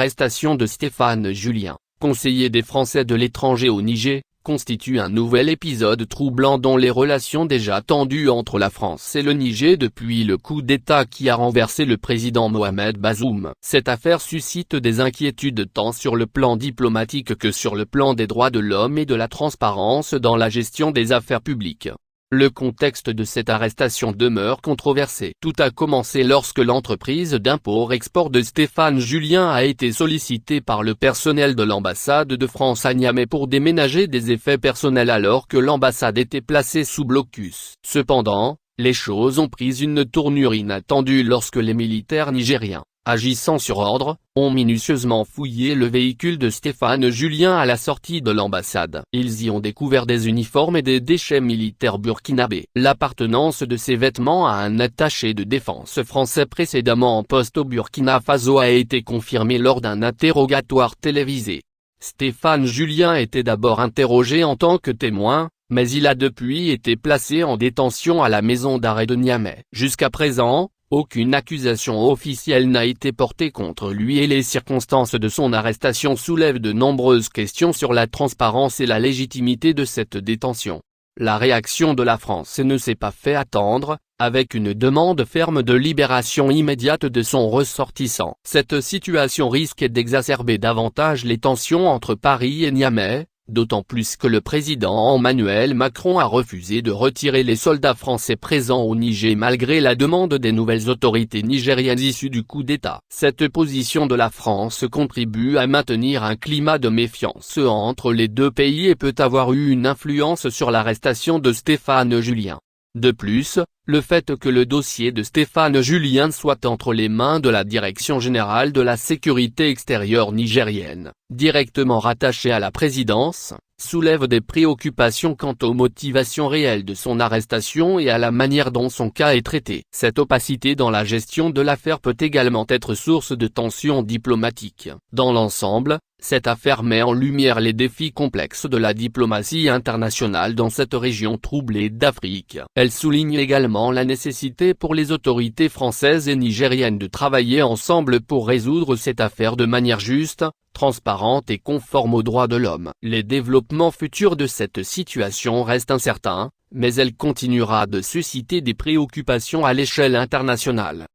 L'arrestation de Stéphane Julien, conseiller des Français de l'étranger au Niger, constitue un nouvel épisode troublant dans les relations déjà tendues entre la France et le Niger depuis le coup d'État qui a renversé le président Mohamed Bazoum. Cette affaire suscite des inquiétudes tant sur le plan diplomatique que sur le plan des droits de l'homme et de la transparence dans la gestion des affaires publiques. Le contexte de cette arrestation demeure controversé. Tout a commencé lorsque l'entreprise d'import-export de Stéphane Julien a été sollicitée par le personnel de l'ambassade de France à Niamey pour déménager des effets personnels alors que l'ambassade était placée sous blocus. Cependant, les choses ont pris une tournure inattendue lorsque les militaires nigériens, agissant sur ordre, ont minutieusement fouillé le véhicule de Stéphane Julien à la sortie de l'ambassade. Ils y ont découvert des uniformes et des déchets militaires burkinabés. L'appartenance de ces vêtements à un attaché de défense français précédemment en poste au Burkina Faso a été confirmée lors d'un interrogatoire télévisé. Stéphane Julien était d'abord interrogé en tant que témoin, mais il a depuis été placé en détention à la maison d'arrêt de Niamey. Jusqu'à présent, aucune accusation officielle n'a été portée contre lui et les circonstances de son arrestation soulèvent de nombreuses questions sur la transparence et la légitimité de cette détention. La réaction de la France ne s'est pas fait attendre, avec une demande ferme de libération immédiate de son ressortissant. Cette situation risque d'exacerber davantage les tensions entre Paris et Niamey, d'autant plus que le président Emmanuel Macron a refusé de retirer les soldats français présents au Niger malgré la demande des nouvelles autorités nigériennes issues du coup d'État. Cette position de la France contribue à maintenir un climat de méfiance entre les deux pays et peut avoir eu une influence sur l'arrestation de Stéphane Julien. De plus, le fait que le dossier de Stéphane Julien soit entre les mains de la Direction générale de la sécurité extérieure nigérienne, directement rattachée à la présidence, soulève des préoccupations quant aux motivations réelles de son arrestation et à la manière dont son cas est traité. Cette opacité dans la gestion de l'affaire peut également être source de tensions diplomatiques. Dans l'ensemble, cette affaire met en lumière les défis complexes de la diplomatie internationale dans cette région troublée d'Afrique. Elle souligne également la nécessité pour les autorités françaises et nigériennes de travailler ensemble pour résoudre cette affaire de manière juste, transparente et conforme aux droits de l'homme. Les développements futurs de cette situation restent incertains, mais elle continuera de susciter des préoccupations à l'échelle internationale.